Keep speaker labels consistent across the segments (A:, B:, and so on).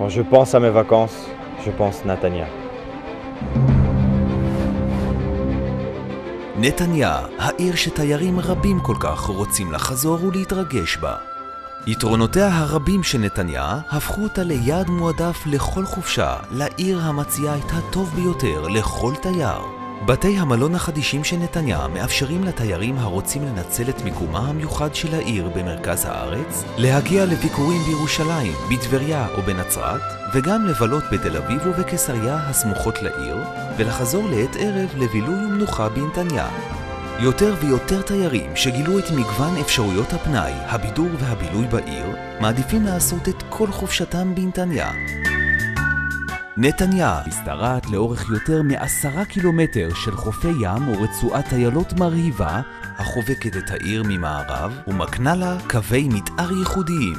A: Quand je pense à mes vacances, je pense Natania.
B: נתניה, העיר שתיירים רבים כל כך רוצים לחזור ולהתרגש בה. יתרונותיה הרבים של נתניה הפכו אותה ליעד מועדף לכל חופשה, לעיר המציעה את הטוב ביותר לכל תייר. בתי המלון החדישים של נתניה מאפשרים לתיירים הרוצים לנצל את מיקומה המיוחד של העיר במרכז הארץ, להגיע לביקורים בירושלים, בטבריה או בנצרת, וגם לבלות בתל אביב ובקיסריה הסמוכות לעיר, ולחזור לעת ערב לבילוי ומנוחה בנתניה. יותר ויותר תיירים שגילו את מגוון אפשרויות הפנאי, הבידור והבילוי בעיר, מעדיפים לעשות את כל חופשתם בנתניה. נתניה משתרעת לאורך יותר מ10 קילומטר של חופי ים ורצועת טיילות מרהיבה, החובקת את העיר ממערב ומקנה לה קווי מתאר ייחודיים.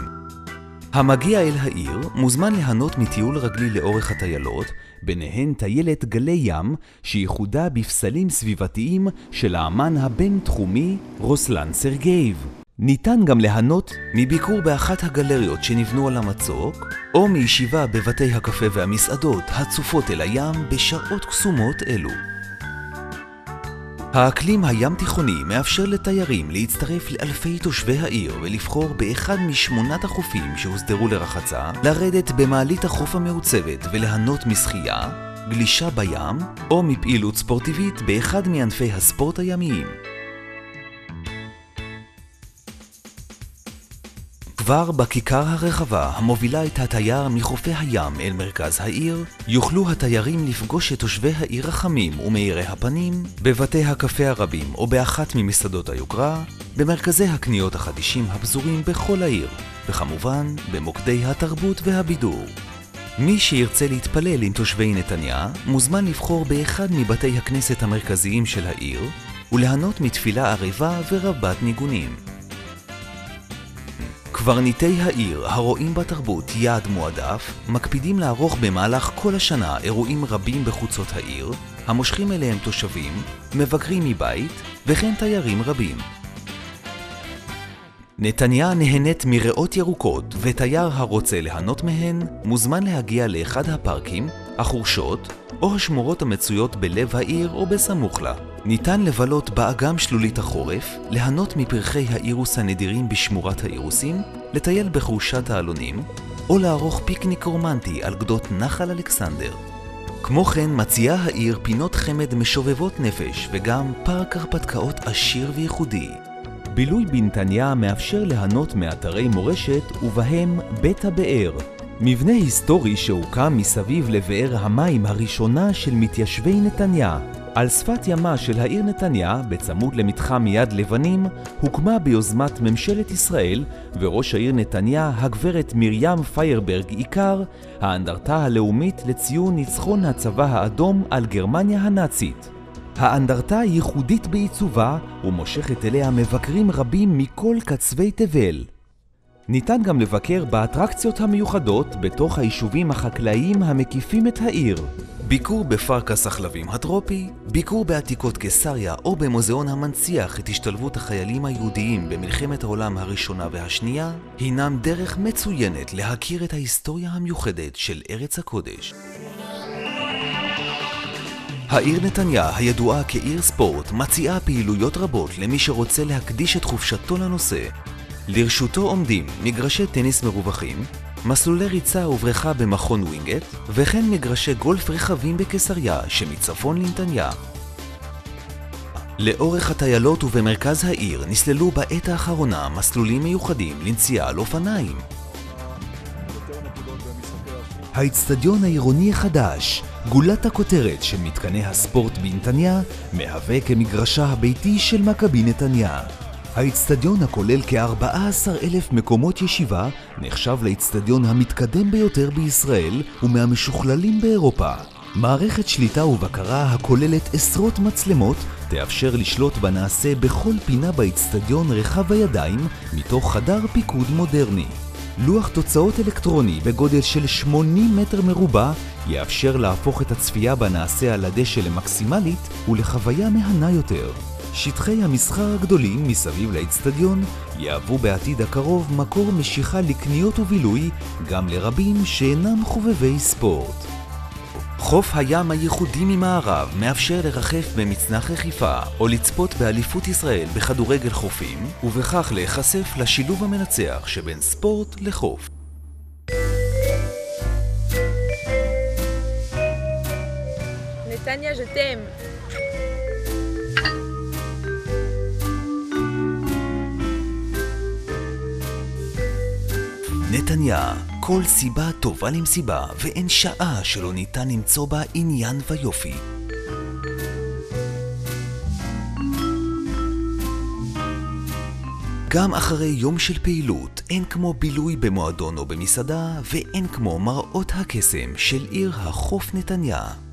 B: המגיע אל העיר מוזמן ליהנות מטיול רגלי לאורך הטיילות, ביניהן טיילת גלי ים שייחודה בפסלים סביבתיים של האמן הבינתחומי רוסלן סרגייב. ניתן גם ליהנות מביקור באחת הגלריות שנבנו על המצוק, או מישיבה בבתי הקפה והמסעדות הצופות אל הים בשעות קסומות אלו. האקלים הים תיכוני מאפשר לתיירים להצטרף לאלפי תושבי העיר ולבחור באחד משמונת החופים שהוסדרו לרחצה, לרדת במעלית החוף המעוצבת וליהנות משחייה, גלישה בים או מפעילות ספורטיבית באחד מענפי הספורט הימיים. כבר בכיכר הרחבה המובילה את התייר מחופי הים אל מרכז העיר, יוכלו התיירים לפגוש את תושבי העיר החמים ומאירי הפנים, בבתי הקפה הרבים או באחת ממסעדות היוקרה, במרכזי הקניות החדישים הפזורים בכל העיר, וכמובן במוקדי התרבות והבידור. מי שירצה להתפלל עם תושבי נתניה, מוזמן לבחור באחד מבתי הכנסת המרכזיים של העיר, וליהנות מתפילה ערבה ורבת ניגונים. קברניטי העיר הרואים בתרבות יעד מועדף, מקפידים לערוך במהלך כל השנה אירועים רבים בחוצות העיר, המושכים אליהם תושבים, מבקרים מבית וכן תיירים רבים. נתניה נהנית מריאות ירוקות, ותייר הרוצה ליהנות מהן מוזמן להגיע לאחד הפארקים, החורשות או השמורות המצויות בלב העיר או בסמוך לה. ניתן לבלות באגם שלולית החורף, ליהנות מפרחי האירוס הנדירים בשמורת האירוסים, לטייל בחורשת העלונים, או לערוך פיקניק רומנטי על גדות נחל אלכסנדר. כמו כן מציעה העיר פינות חמד משובבות נפש וגם פארק הרפתקאות עשיר וייחודי. בילוי בנתניה מאפשר ליהנות מאתרי מורשת ובהם בית הבאר, מבנה היסטורי שהוקם מסביב לבאר המים הראשונה של מתיישבי נתניה. על שפת ימה של העיר נתניה, בצמוד למתחם יד לבנים, הוקמה ביוזמת ממשלת ישראל וראש העיר נתניה הגברת מרים פיירברג עיקר, האנדרטה הלאומית לציון ניצחון הצבא האדום על גרמניה הנאצית. האנדרטה ייחודית בעיצובה ומושכת אליה מבקרים רבים מכל קצווי תבל. ניתן גם לבקר באטרקציות המיוחדות בתוך היישובים החקלאיים המקיפים את העיר. ביקור בפארק הסחלבים הטרופי, ביקור בעתיקות קיסריה או במוזיאון המנציח את השתלבות החיילים היהודיים במלחמת העולם הראשונה והשנייה, הינם דרך מצוינת להכיר את ההיסטוריה המיוחדת של ארץ הקודש. העיר נתניה, הידועה כעיר ספורט, מציעה פעילויות רבות למי שרוצה להקדיש את חופשתו לנושא. לרשותו עומדים מגרשי טניס מרווחים, מסלולי ריצה ובריכה במכון ווינגט, וכן מגרשי גולף רחבים בקיסריה שמצפון לנתניה. לאורך הטיילות ובמרכז העיר נסללו בעת האחרונה מסלולים מיוחדים לנסיעה על אופניים. האצטדיון העירוני החדש, גולת הכותרת של מתקני הספורט בנתניה, מהווה כמגרשה הביתי של מכבי נתניה. האצטדיון הכולל כ14,000 מקומות ישיבה נחשב לאצטדיון המתקדם ביותר בישראל ומהמשוכללים באירופה. מערכת שליטה ובקרה הכוללת עשרות מצלמות תאפשר לשלוט בנעשה בכל פינה באצטדיון רחב הידיים מתוך חדר פיקוד מודרני. לוח תוצאות אלקטרוני בגודל של 80 מטר מרובע יאפשר להפוך את הצפייה בנעשה על הדשא למקסימלית ולחוויה מהנה יותר. שטחי המסחר הגדולים מסביב לאצטדיון יהוו בעתיד הקרוב מקור משיכה לקניות ובילוי גם לרבים שאינם חובבי ספורט. חוף הים הייחודי ממערב מאפשר לרחף במצנחי חיפה או לצפות באליפות ישראל בכדורגל חופים, ובכך להיחשף לשילוב המנצח שבין ספורט לחוף.
C: נתניה, je t'aime.
B: נתניה, כל סיבה טובה למסיבה, ואין שעה שלא ניתן למצוא בה עניין ויופי. גם אחרי יום של פעילות, אין כמו בילוי במועדון או במסעדה, ואין כמו מראות הקסם של עיר החוף נתניה.